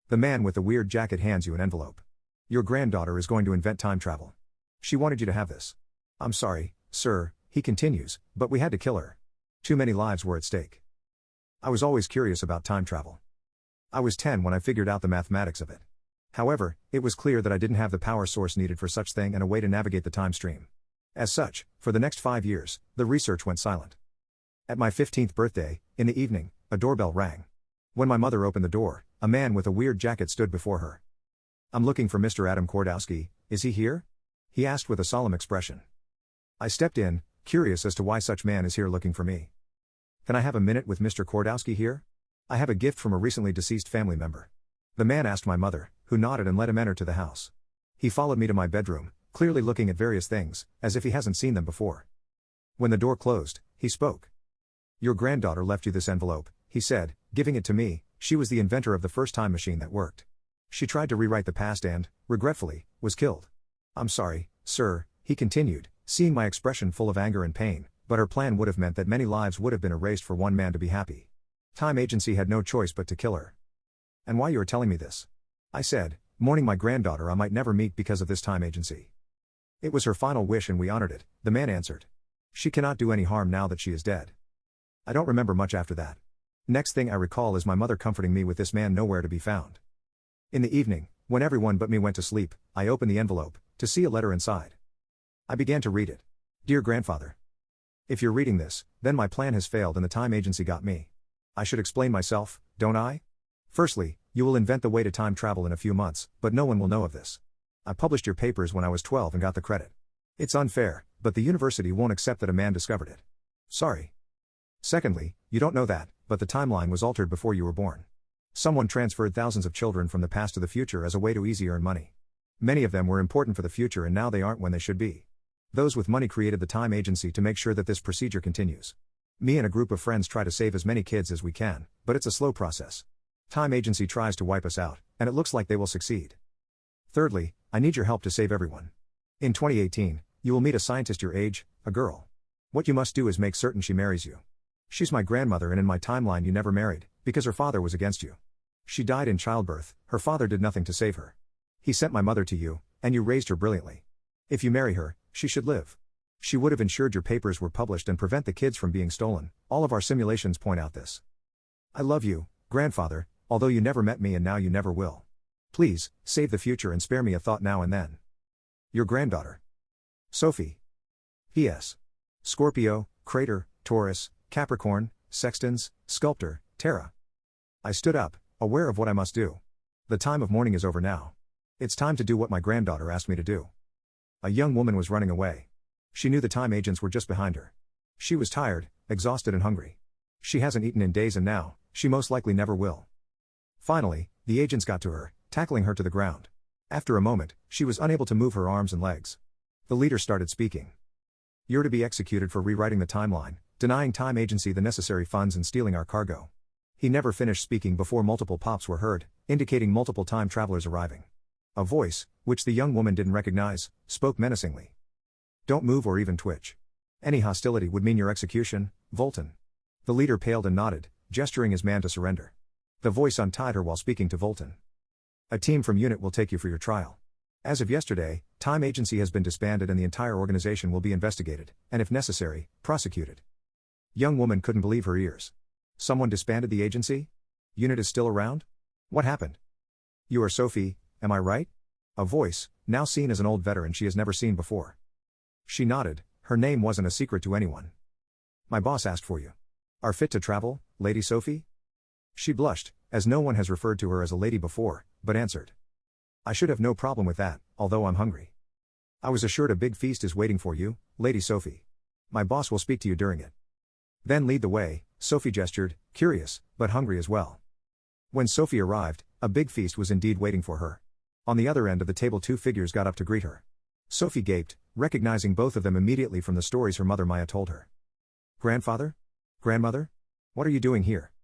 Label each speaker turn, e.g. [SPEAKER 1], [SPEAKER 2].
[SPEAKER 1] The man with the weird jacket hands you an envelope. Your granddaughter is going to invent time travel. She wanted you to have this. I'm sorry, sir, he continues, but we had to kill her. Too many lives were at stake. I was always curious about time travel. I was 10 when I figured out the mathematics of it. However, it was clear that I didn't have the power source needed for such thing and a way to navigate the time stream. As such, for the next 5 years, the research went silent. At my 15th birthday, in the evening, a doorbell rang. When my mother opened the door, a man with a weird jacket stood before her. I'm looking for Mr. Adam Kordowski, is he here? He asked with a solemn expression. I stepped in, curious as to why such man is here looking for me. Can I have a minute with Mr. Kordowski here? I have a gift from a recently deceased family member. The man asked my mother, who nodded and let him enter to the house. He followed me to my bedroom, clearly looking at various things, as if he hasn't seen them before. When the door closed, he spoke. Your granddaughter left you this envelope, he said, giving it to me. She was the inventor of the first time machine that worked. She tried to rewrite the past and, regretfully, was killed. I'm sorry, sir, he continued, seeing my expression full of anger and pain, but her plan would have meant that many lives would have been erased for one man to be happy. Time Agency had no choice but to kill her. And why you are telling me this? I said, mourning my granddaughter I might never meet because of this Time Agency. It was her final wish and we honored it, the man answered. She cannot do any harm now that she is dead. I don't remember much after that. Next thing I recall is my mother comforting me with this man nowhere to be found. In the evening, when everyone but me went to sleep, I opened the envelope, to see a letter inside. I began to read it. Dear grandfather. If you're reading this, then my plan has failed and the Time Agency got me. I should explain myself, don't I? Firstly, you will invent the way to time travel in a few months, but no one will know of this. I published your papers when I was 12 and got the credit. It's unfair, but the university won't accept that a man discovered it. Sorry. Secondly, you don't know that, but the timeline was altered before you were born. Someone transferred thousands of children from the past to the future as a way to easy earn money. Many of them were important for the future and now they aren't when they should be. Those with money created the Time Agency to make sure that this procedure continues. Me and a group of friends try to save as many kids as we can, but it's a slow process. Time Agency tries to wipe us out, and it looks like they will succeed. Thirdly, I need your help to save everyone. In 2018, you will meet a scientist your age, a girl. What you must do is make certain she marries you. She's my grandmother and in my timeline you never married, because her father was against you. She died in childbirth, her father did nothing to save her. He sent my mother to you, and you raised her brilliantly. If you marry her, she should live. She would have ensured your papers were published and prevent the kids from being stolen. All of our simulations point out this. I love you, grandfather, although you never met me and now you never will. Please, save the future and spare me a thought now and then. Your granddaughter. Sophie. P.S. Scorpio, Crater, Taurus, Capricorn, Sextans, Sculptor, Terra. I stood up, aware of what I must do. The time of mourning is over now. It's time to do what my granddaughter asked me to do. A young woman was running away. She knew the time agents were just behind her. She was tired, exhausted and hungry. She hasn't eaten in days and now, she most likely never will. Finally, the agents got to her, tackling her to the ground. After a moment, she was unable to move her arms and legs. The leader started speaking. You're to be executed for rewriting the timeline, denying Time Agency the necessary funds and stealing our cargo. He never finished speaking before multiple pops were heard, indicating multiple time travelers arriving. A voice, which the young woman didn't recognize, spoke menacingly. Don't move or even twitch. Any hostility would mean your execution, Volton. The leader paled and nodded, gesturing his man to surrender. The voice untied her while speaking to Volton. A team from UNIT will take you for your trial. As of yesterday, Time Agency has been disbanded and the entire organization will be investigated, and if necessary, prosecuted. Young woman couldn't believe her ears. Someone disbanded the agency? UNIT is still around? What happened? You are Sophie, am I right? A voice, now seen as an old veteran she has never seen before. She nodded, her name wasn't a secret to anyone. My boss asked for you. Are fit to travel, Lady Sophie? She blushed, as no one has referred to her as a lady before, but answered. I should have no problem with that, although I'm hungry. I was assured a big feast is waiting for you, Lady Sophie. My boss will speak to you during it. Then lead the way, Sophie gestured, curious, but hungry as well. When Sophie arrived, a big feast was indeed waiting for her. On the other end of the table 2 figures got up to greet her. Sophie gaped, recognizing both of them immediately from the stories her mother Maya told her. Grandfather? Grandmother? What are you doing here?